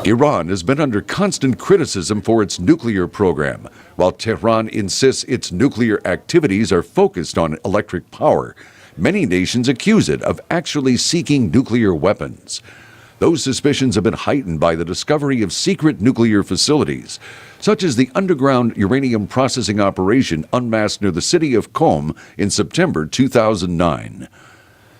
Iran has been under constant criticism for its nuclear program, while Tehran insists its nuclear activities are focused on electric power. Many nations accuse it of actually seeking nuclear weapons. Those suspicions have been heightened by the discovery of secret nuclear facilities, such as the underground uranium processing operation unmasked near the city of Qom in September 2009.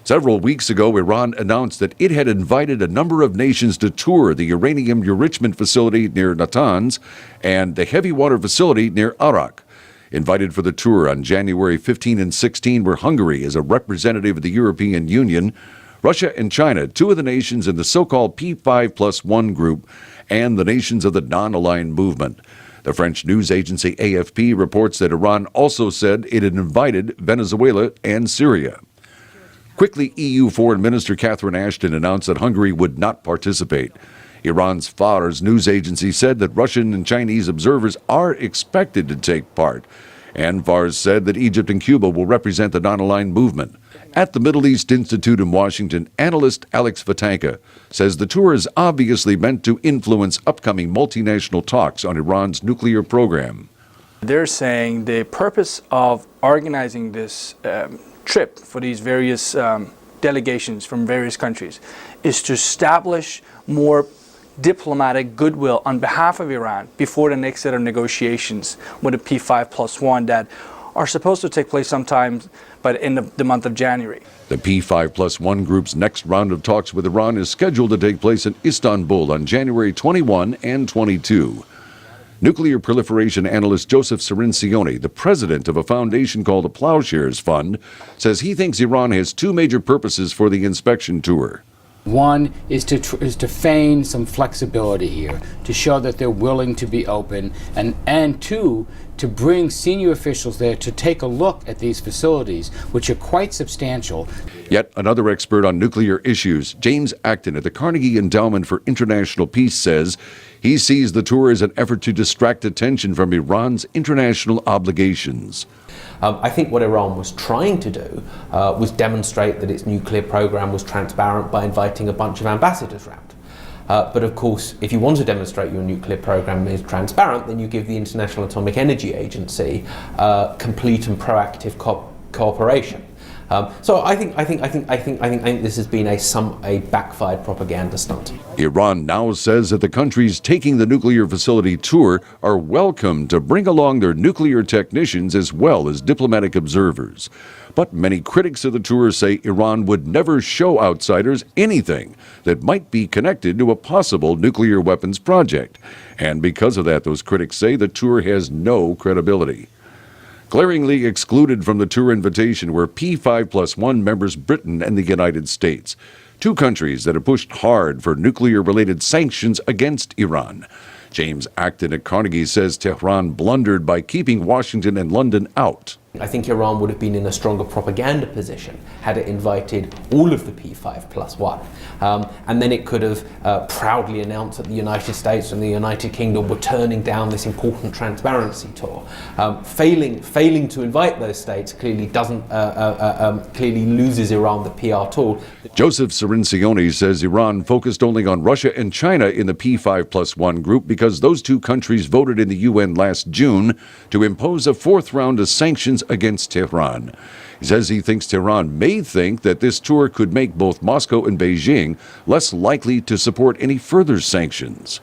Several weeks ago, Iran announced that it had invited a number of nations to tour the uranium enrichment facility near Natanz and the heavy water facility near Arak. Invited for the tour on January 15 and 16 were Hungary as a representative of the European Union, Russia and China, two of the nations in the so-called P5+1 group, and the nations of the non-aligned movement. The French news agency AFP reports that Iran also said it had invited Venezuela and Syria. Quickly, EU Foreign Minister Catherine Ashton announced that Hungary would not participate. Iran's Fars news agency said that Russian and Chinese observers are expected to take part. And Fars said that Egypt and Cuba will represent the non-aligned movement. At the Middle East Institute in Washington, analyst Alex Vatanka says the tour is obviously meant to influence upcoming multinational talks on Iran's nuclear program. They're saying the purpose of organizing this trip for these various delegations from various countries is to establish more diplomatic goodwill on behalf of Iran before the next set of negotiations with the P5+1 that are supposed to take place sometime by the end of the month of January. The P5+1 group's next round of talks with Iran is scheduled to take place in Istanbul on January 21 and 22. Nuclear proliferation analyst Joseph Cirincione, the president of a foundation called the Plowshares Fund, says he thinks Iran has two major purposes for the inspection tour. One is to feign some flexibility here, to show that they're willing to be open, and two, to bring senior officials there to take a look at these facilities, which are quite substantial. Yet another expert on nuclear issues, James Acton at the Carnegie Endowment for International Peace, says he sees the tour as an effort to distract attention from Iran's international obligations. I think what Iran was trying to do was demonstrate that its nuclear program was transparent by inviting a bunch of ambassadors round. But of course, if you want to demonstrate your nuclear program is transparent, then you give the International Atomic Energy Agency complete and proactive cooperation. So I think this has been a backfired propaganda stunt. Iran now says that the countries taking the nuclear facility tour are welcome to bring along their nuclear technicians as well as diplomatic observers. But many critics of the tour say Iran would never show outsiders anything that might be connected to a possible nuclear weapons project. And because of that, those critics say the tour has no credibility. Glaringly excluded from the tour invitation were P5+1 members Britain and the United States, two countries that have pushed hard for nuclear-related sanctions against Iran. James Acton at Carnegie says Tehran blundered by keeping Washington and London out. I think Iran would have been in a stronger propaganda position had it invited all of the P5+1. And then it could have proudly announced that the United States and the United Kingdom were turning down this important transparency tour. Failing to invite those states clearly clearly loses Iran the PR tool. Joseph Cirincione says Iran focused only on Russia and China in the P5+1 group because those two countries voted in the UN last June to impose a fourth round of sanctions against Tehran. He says he thinks Tehran may think that this tour could make both Moscow and Beijing less likely to support any further sanctions.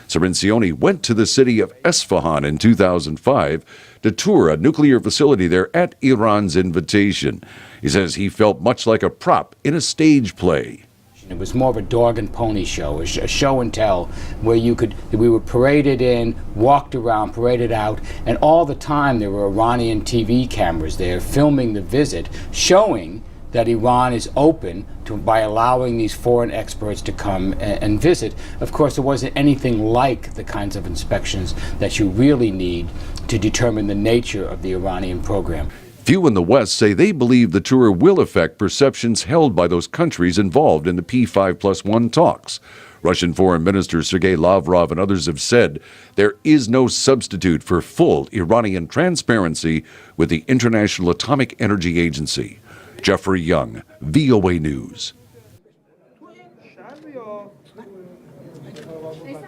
Cirincione went to the city of Esfahan in 2005 to tour a nuclear facility there at Iran's invitation. He says he felt much like a prop in a stage play. It was more of a dog and pony show, a show and tell, where we were paraded in, walked around, paraded out, and all the time there were Iranian TV cameras there filming the visit, showing that Iran is open by allowing these foreign experts to come and visit. Of course, there wasn't anything like the kinds of inspections that you really need to determine the nature of the Iranian program. Few in the West say they believe the tour will affect perceptions held by those countries involved in the P5+1 talks. Russian Foreign Minister Sergei Lavrov and others have said there is no substitute for full Iranian transparency with the International Atomic Energy Agency. Jeffrey Young, VOA News. Neyse.